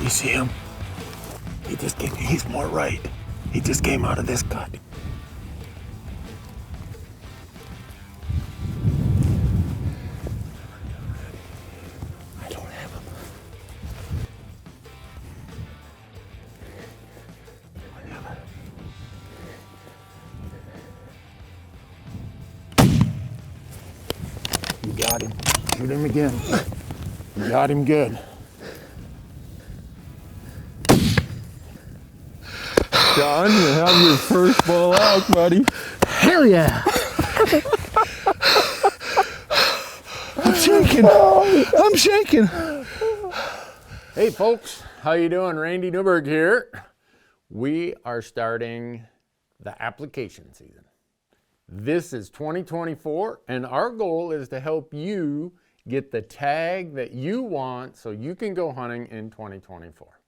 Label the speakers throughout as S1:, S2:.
S1: You see him? He's more right. He just came out of this cut. I don't have him. Whatever. You got him. Shoot him again. You got him good. John, you have your first ball out, buddy.
S2: Hell yeah!
S1: I'm shaking. I'm shaking.
S3: Hey folks, how you doing? Randy Newberg here. We are starting the application season. This is 2024 and our goal is to help you get the tag that you want so you can go hunting in 2024.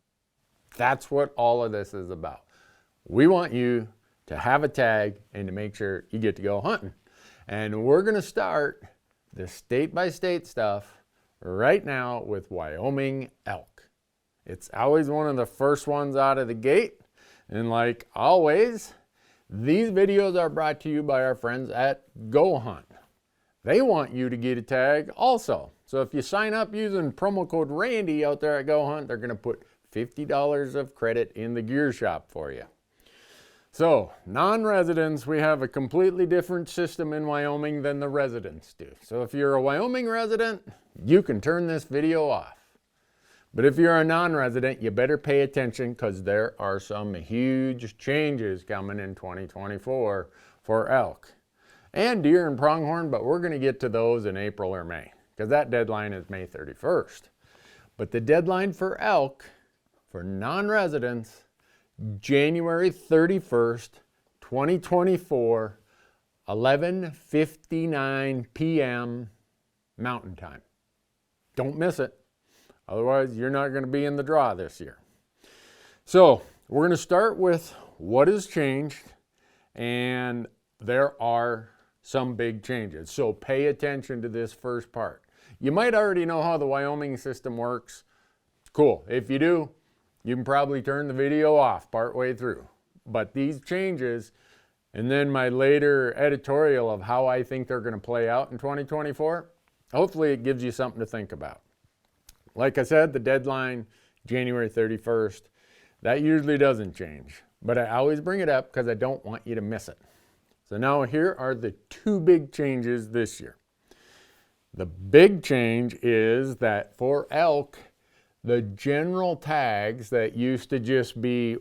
S3: That's what all of this is about. We want you to have a tag and to make sure you get to go hunting. And we're gonna start the state-by-state stuff right now with Wyoming elk. It's always one of the first ones out of the gate. And like always, these videos are brought to you by our friends at Go Hunt. They want you to get a tag also. So if you sign up using promo code Randy out there at Go Hunt, they're gonna put $50 of credit in the gear shop for you. So, non-residents, we have a completely different system in Wyoming than the residents do. So if you're a Wyoming resident, you can turn this video off. But if you're a non-resident, you better pay attention because there are some huge changes coming in 2024 for elk and deer and pronghorn, but we're going to get to those in April or May because that deadline is May 31st. But the deadline for elk, for non-residents, January 31st, 2024, 11:59 p.m. Mountain Time. Don't miss it. Otherwise, you're not going to be in the draw this year. So, we're going to start with what has changed, and there are some big changes. So, pay attention to this first part. You might already know how the Wyoming system works. Cool. If you do, you can probably turn the video off partway through. But these changes, and then my later editorial of how I think they're going to play out in 2024, hopefully it gives you something to think about. Like I said, the deadline, January 31st, that usually doesn't change. But I always bring it up because I don't want you to miss it. So now here are the two big changes this year. The big change is that for elk, the general tags that used to just be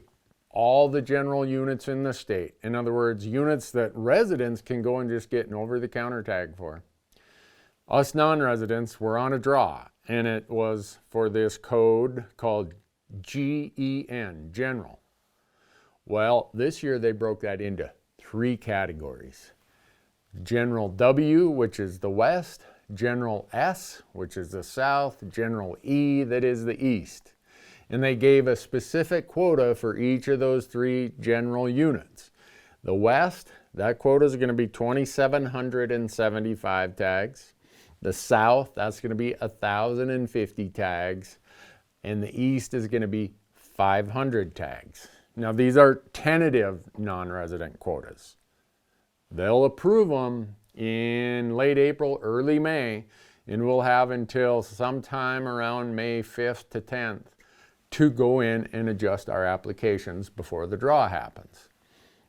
S3: all the general units in the state, in other words, units that residents can go and just get an over-the-counter tag for. Us non-residents were on a draw, and it was for this code called GEN, General. Well, this year they broke that into three categories. General W, which is the west, General S, which is the south, General E, that is the east. And they gave a specific quota for each of those three general units. The west, that quota is going to be 2,775 tags. The south, that's going to be 1,050 tags. And the east is going to be 500 tags. Now, these are tentative non-resident quotas. They'll approve them in late April, early May, and we'll have until sometime around May 5th to 10th to go in and adjust our applications before the draw happens.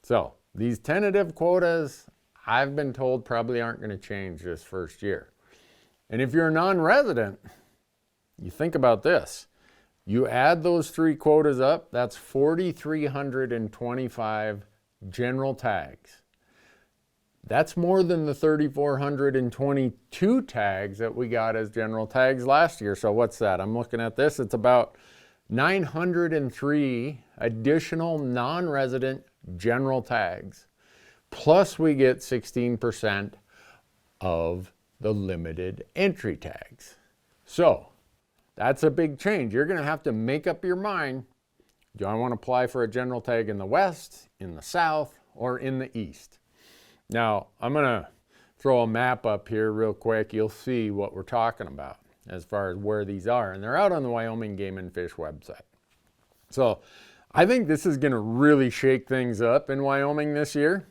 S3: So these tentative quotas, I've been told, probably aren't going to change this first year. And if you're a non-resident, you think about this. You add those three quotas up, that's 4,325 general tags. That's more than the 3,422 tags that we got as general tags last year. So what's that? I'm looking at this. It's about 903 additional non-resident general tags. Plus we get 16% of the limited entry tags. So that's a big change. You're going to have to make up your mind. Do I want to apply for a general tag in the west, in the south, or in the east? Now, I'm going to throw a map up here real quick. You'll see what we're talking about as far as where these are. And they're out on the Wyoming Game and Fish website. So I think this is going to really shake things up in Wyoming this year.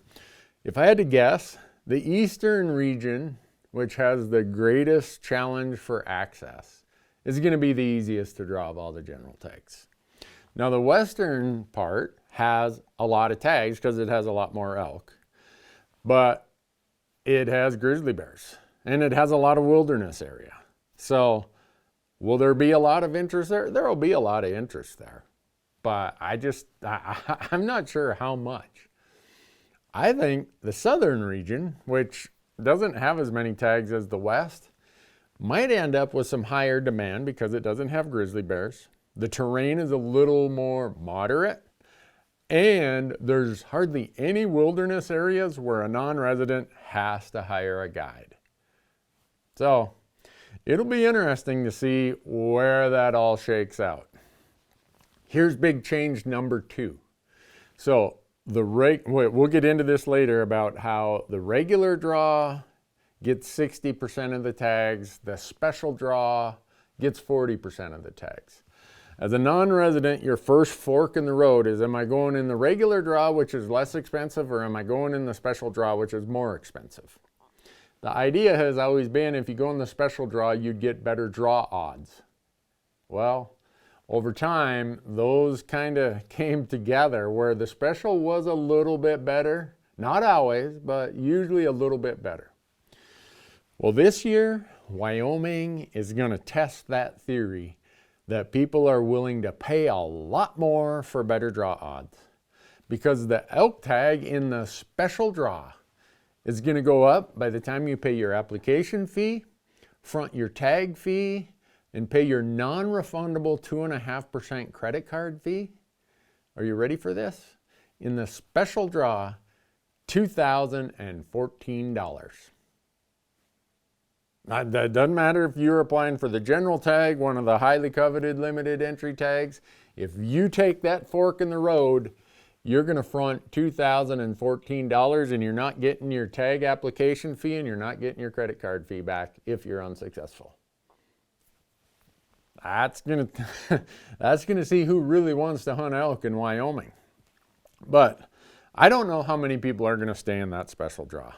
S3: If I had to guess, the eastern region, which has the greatest challenge for access, is going to be the easiest to draw of all the general tags. Now the western part has a lot of tags because it has a lot more elk, but it has grizzly bears and it has a lot of wilderness area. So will there be a lot of interest there? There will be a lot of interest there, but I'm not sure how much. I think the southern region, which doesn't have as many tags as the west, might end up with some higher demand because it doesn't have grizzly bears. The terrain is a little more moderate, and there's hardly any wilderness areas where a non-resident has to hire a guide. So it'll be interesting to see where that all shakes out. Here's big change number 2. So we'll get into this later about how the regular draw gets 60% of the tags, the special draw gets 40% of the tags. As a non-resident, your first fork in the road is, am I going in the regular draw, which is less expensive, or am I going in the special draw, which is more expensive? The idea has always been if you go in the special draw, you'd get better draw odds. Well, over time, those kind of came together where the special was a little bit better. Not always, but usually a little bit better. Well, this year, Wyoming is going to test that theory that people are willing to pay a lot more for better draw odds, because the elk tag in the special draw is going to go up by the time you pay your application fee, front your tag fee, and pay your non-refundable 2.5% credit card fee. Are you ready for this? In the special draw, $2,014. That doesn't matter if you're applying for the general tag, one of the highly coveted limited entry tags. If you take that fork in the road, you're going to front $2,014 and you're not getting your tag application fee and you're not getting your credit card fee back if you're unsuccessful. That's going to see who really wants to hunt elk in Wyoming. But I don't know how many people are going to stay in that special draw.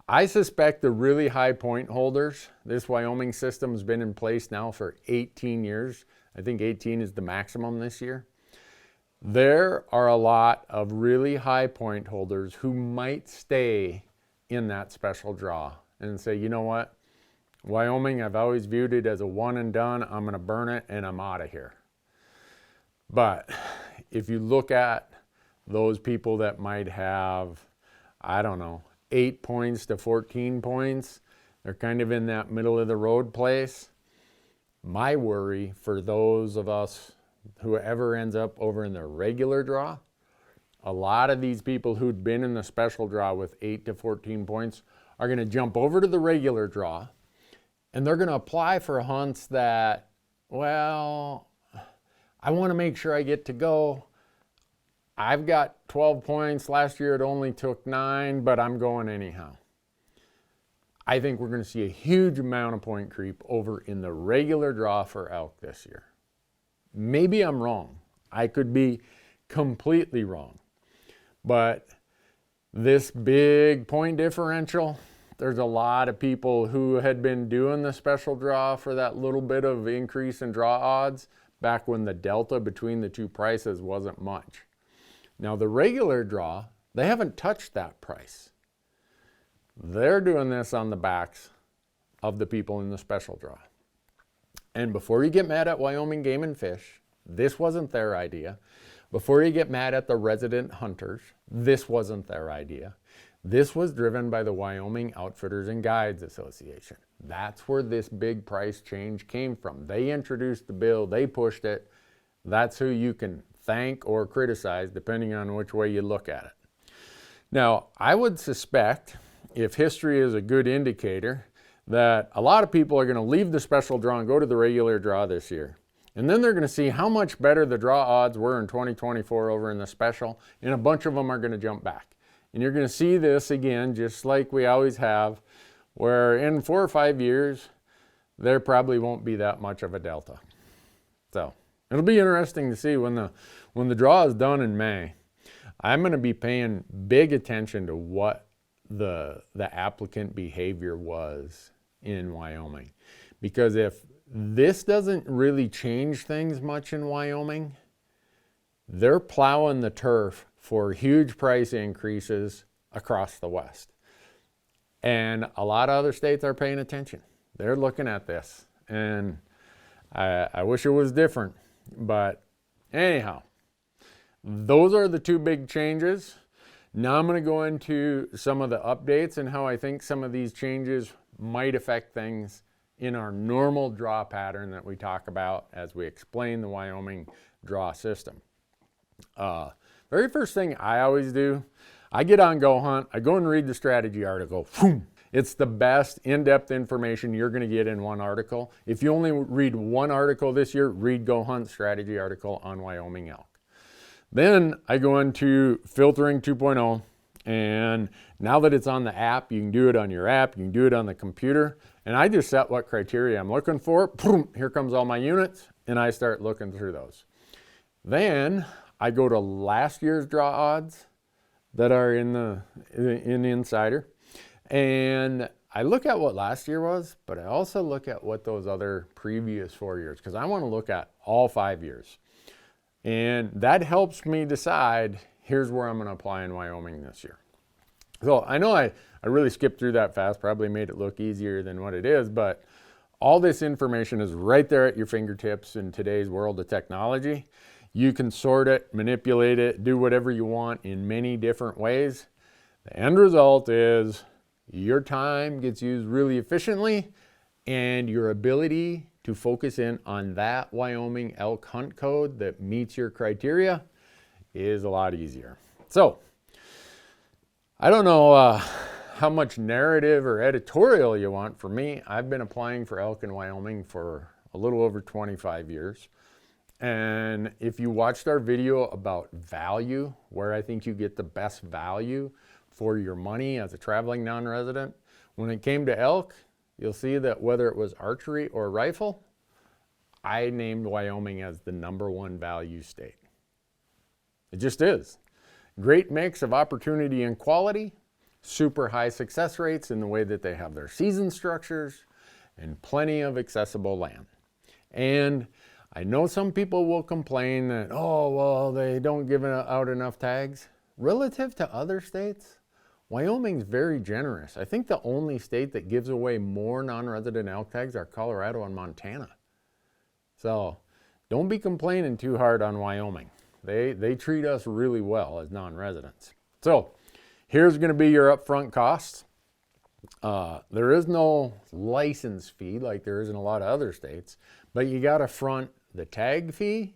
S3: I suspect the really high point holders, this Wyoming system's been in place now for 18 years. I think 18 is the maximum this year. There are a lot of really high point holders who might stay in that special draw and say, you know what, Wyoming, I've always viewed it as a one and done. I'm going to burn it and I'm out of here. But if you look at those people that might have, I don't know, 8 points to 14 points, they're kind of in that middle of the road place. My worry for those of us, whoever ends up over in the regular draw, a lot of these people who'd been in the special draw with 8 to 14 points are going to jump over to the regular draw, and they're going to apply for hunts that, well, I want to make sure I get to go. I've got 12 points. Last year it only took 9, but I'm going anyhow. I think we're going to see a huge amount of point creep over in the regular draw for elk this year. Maybe I'm wrong. I could be completely wrong. But this big point differential, there's a lot of people who had been doing the special draw for that little bit of increase in draw odds back when the delta between the two prices wasn't much. Now the regular draw, they haven't touched that price. They're doing this on the backs of the people in the special draw. And before you get mad at Wyoming Game and Fish, this wasn't their idea. Before you get mad at the resident hunters, this wasn't their idea. This was driven by the Wyoming Outfitters and Guides Association. That's where this big price change came from. They introduced the bill, they pushed it. That's who you can thank or criticize depending on which way you look at it. Now, I would suspect, if history is a good indicator, that a lot of people are going to leave the special draw and go to the regular draw this year. And then they're going to see how much better the draw odds were in 2024 over in the special, and a bunch of them are going to jump back. And you're going to see this again, just like we always have, where in 4 or 5 years, there probably won't be that much of a delta. So It'll be interesting to see when the draw is done in May. I'm going to be paying big attention to what the applicant behavior was in Wyoming. Because if this doesn't really change things much in Wyoming, they're plowing the turf for huge price increases across the West. And a lot of other states are paying attention. They're looking at this. And I wish it was different. But anyhow, those are the two big changes. Now I'm going to go into some of the updates and how I think some of these changes might affect things in our normal draw pattern that we talk about as we explain the Wyoming draw system. Very first thing I always do, I get on Go Hunt, I go and read the strategy article. It's the best in-depth information you're going to get in one article. If you only read one article this year, read Go Hunt strategy article on Wyoming elk. Then I go into filtering 2.0, and now that it's on the app, you can do it on your app, you can do it on the computer, and I just set what criteria I'm looking for. Boom, here comes all my units, and I start looking through those. Then I go to last year's draw odds that are in Insider, and I look at what last year was, but I also look at what those other previous 4 years, because I want to look at all 5 years. And that helps me decide, here's where I'm going to apply in Wyoming this year. So I know I really skipped through that fast, probably made it look easier than what it is, but all this information is right there at your fingertips in today's world of technology. You can sort it, manipulate it, do whatever you want in many different ways. The end result is your time gets used really efficiently, and your ability to focus in on that Wyoming elk hunt code that meets your criteria is a lot easier. So I don't know how much narrative or editorial you want from me. I've been applying for elk in Wyoming for a little over 25 years. And if you watched our video about value, where I think you get the best value for your money as a traveling non-resident, when it came to elk, you'll see that whether it was archery or rifle, I named Wyoming as the #1 value state. It just is. Great mix of opportunity and quality, super high success rates in the way that they have their season structures, and plenty of accessible land. And I know some people will complain that, oh, well, they don't give out enough tags. Relative to other states, Wyoming's very generous. I think the only state that gives away more non-resident elk tags are Colorado and Montana. So don't be complaining too hard on Wyoming. They treat us really well as non-residents. So here's going to be your upfront costs. There is no license fee like there is in a lot of other states, but you got to front the tag fee,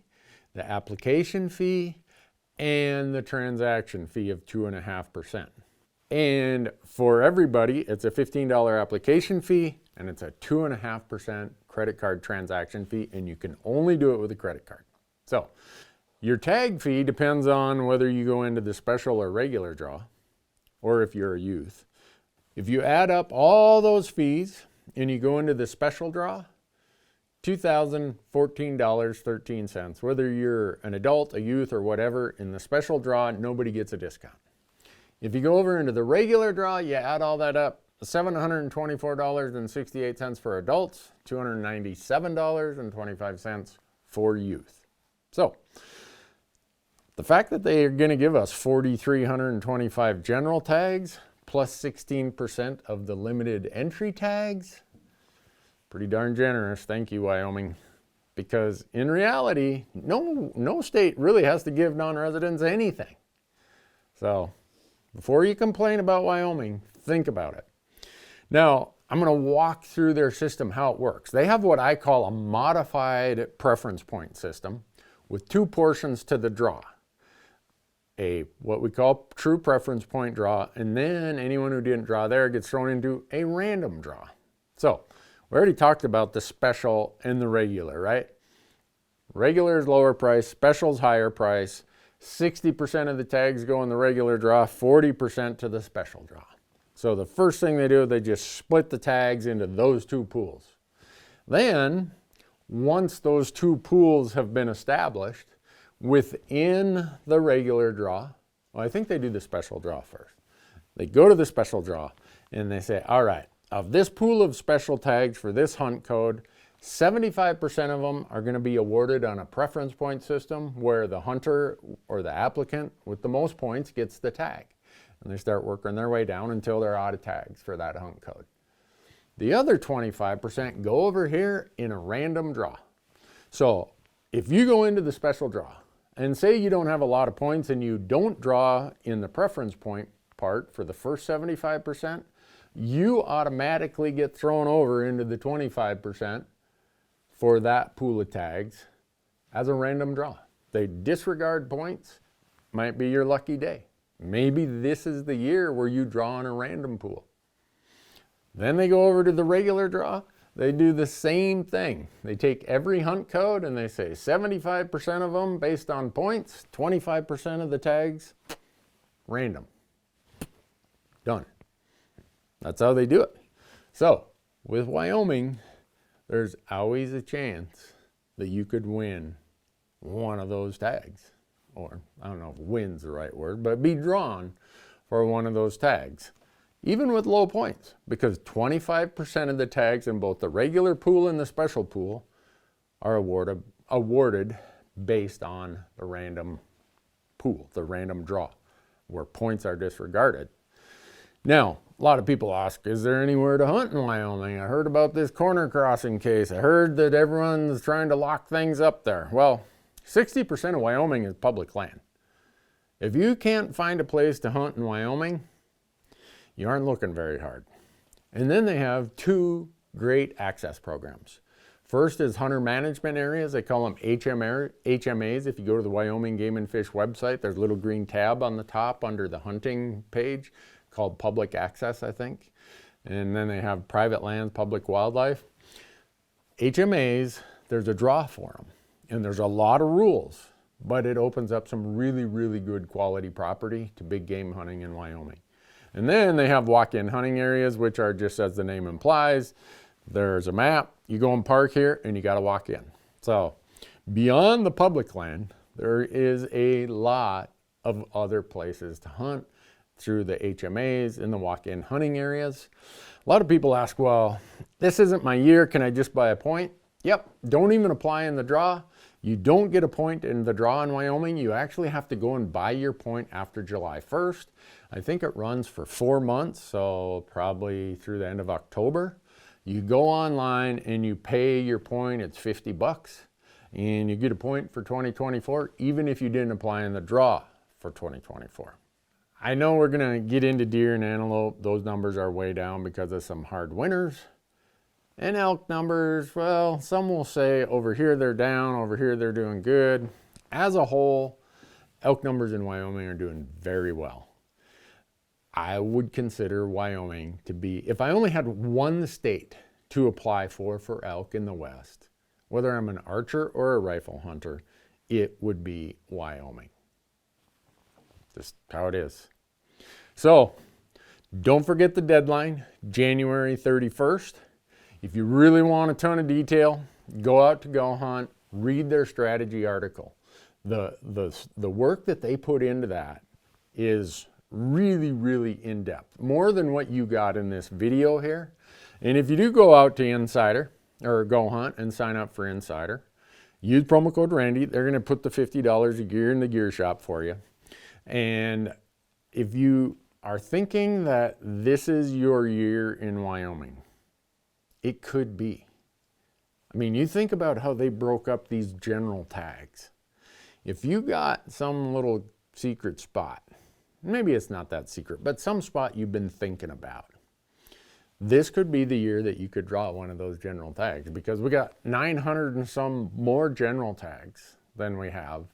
S3: the application fee, and the transaction fee of 2.5%. And for everybody, it's a $15 application fee, and it's a 2.5% credit card transaction fee, and you can only do it with a credit card. So your tag fee depends on whether you go into the special or regular draw, or if you're a youth. If you add up all those fees and you go into the special draw, $2,014.13. Whether you're an adult, a youth, or whatever, in the special draw, nobody gets a discount. If you go over into the regular draw, you add all that up, $724.68 for adults, $297.25 for youth. So the fact that they are going to give us 4,325 general tags plus 16% of the limited entry tags, pretty darn generous. Thank you, Wyoming. Because in reality, no state really has to give non-residents anything. So before you complain about Wyoming, think about it. Now, I'm going to walk through their system, how it works. They have what I call a modified preference point system with two portions to the draw. What we call true preference point draw, and then anyone who didn't draw there gets thrown into a random draw. So we already talked about the special and the regular, right? Regular is lower price, special's higher price. 60% of the tags go in the regular draw, 40% to the special draw. So the first thing they do, they just split the tags into those two pools. Then, once those two pools have been established within the regular draw, well, I think they do the special draw first. They go to the special draw and they say, all right, of this pool of special tags for this hunt code, 75% of them are going to be awarded on a preference point system where the hunter or the applicant with the most points gets the tag. And they start working their way down until they're out of tags for that hunt code. The other 25% go over here in a random draw. So if you go into the special draw and say you don't have a lot of points and you don't draw in the preference point part for the first 75%, you automatically get thrown over into the 25% for that pool of tags as a random draw. They disregard points, might be your lucky day. Maybe this is the year where you draw in a random pool. Then they go over to the regular draw. They do the same thing. They take every hunt code and they say 75% of them based on points, 25% of the tags, random. Done. That's how they do it. So with Wyoming, there's always a chance that you could win one of those tags. Or I don't know if win's the right word, but be drawn for one of those tags. Even with low points, because 25% of the tags in both the regular pool and the special pool are awarded based on the random pool, the random draw, where points are disregarded. Now, a lot of people ask, is there anywhere to hunt in Wyoming? I heard about this corner crossing case. I heard that everyone's trying to lock things up there. Well, 60% of Wyoming is public land. If you can't find a place to hunt in Wyoming, you aren't looking very hard. And then they have two great access programs. First is hunter management areas. They call them HMAs. If you go to the Wyoming Game and Fish website, there's a little green tab on the top under the hunting page called public access, I think. And then they have private lands, public wildlife. HMAs, there's a draw for them. And there's a lot of rules, but it opens up some really, really good quality property to big game hunting in Wyoming. And then they have walk-in hunting areas, which are just as the name implies. There's a map, you go and park here, and you got to walk in. So beyond the public land, there is a lot of other places to hunt through the HMAs and the walk-in hunting areas. A lot of people ask, well, this isn't my year, can I just buy a point? Yep, don't even apply in the draw. You don't get a point in the draw in Wyoming. You actually have to go and buy your point after July 1st. I think it runs for 4 months, so probably through the end of October. You go online and you pay your point, it's $50, and you get a point for 2024, even if you didn't apply in the draw for 2024. I know we're gonna get into deer and antelope. Those numbers are way down because of some hard winters. And elk numbers, well, some will say over here they're down, over here they're doing good. As a whole, elk numbers in Wyoming are doing very well. I would consider Wyoming to be, if I only had one state to apply for elk in the West, whether I'm an archer or a rifle hunter, it would be Wyoming. Just how it is. So, don't forget the deadline, January 31st. If you really want a ton of detail, go out to Go Hunt, read their strategy article. The work that they put into that is really, really in-depth, more than what you got in this video here. And if you do go out to Insider or Go Hunt and sign up for Insider, use promo code Randy. They're going to put the $50 a gear in the gear shop for you. And if you are thinking that this is your year in Wyoming, it could be. I mean, you think about how they broke up these general tags. If you got some little secret spot, maybe it's not that secret, but some spot you've been thinking about, this could be the year that you could draw one of those general tags, because we got 900 and some more general tags than we have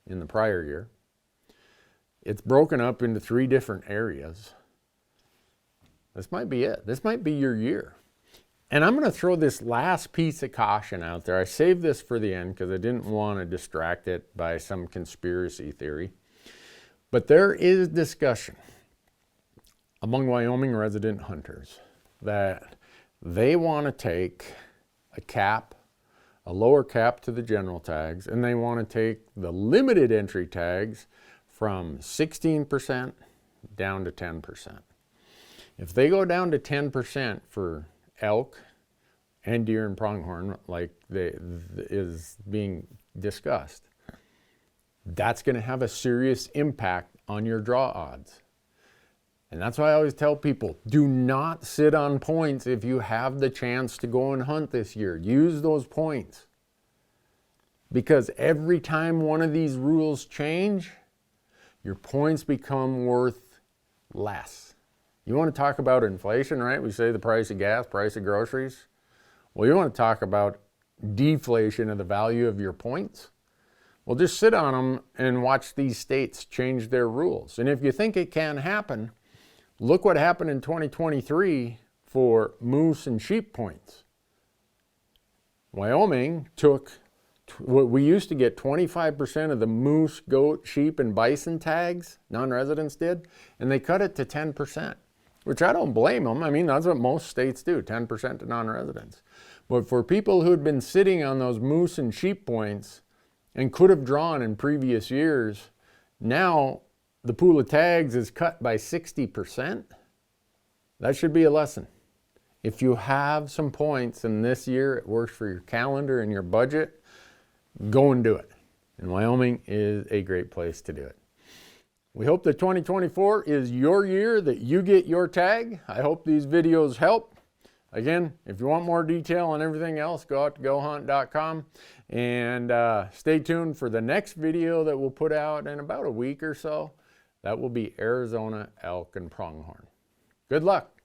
S3: in the prior year. It's broken up into 3 different areas. This might be it. This might be your year. And I'm going to throw this last piece of caution out there. I saved this for the end because I didn't want to distract it by some conspiracy theory. But there is discussion among Wyoming resident hunters that they want to take a cap a lower cap to the general tags, and they want to take the limited entry tags from 16% down to 10%. If they go down to 10% for elk and deer and pronghorn, like is being discussed, that's going to have a serious impact on your draw odds. And that's why I always tell people, do not sit on points if you have the chance to go and hunt this year. Use those points. Because every time one of these rules change, your points become worth less. You want to talk about inflation, right? We say the price of gas, price of groceries. Well, you want to talk about deflation of the value of your points. Well, just sit on them and watch these states change their rules. And if you think it can happen, look what happened in 2023 for moose and sheep points. Wyoming took, we used to get 25% of the moose, goat, sheep, and bison tags, non-residents did, and they cut it to 10%, which I don't blame them. I mean, that's what most states do, 10% to non-residents. But for people who had been sitting on those moose and sheep points and could have drawn in previous years, now the pool of tags is cut by 60%. That should be a lesson. If you have some points and this year it works for your calendar and your budget, go and do it. And Wyoming is a great place to do it. We hope that 2024 is your year that you get your tag. I hope these videos help. Again, if you want more detail on everything else, go out to gohunt.com and stay tuned for the next video that we'll put out in about a week or so. That will be Arizona elk and pronghorn. Good luck.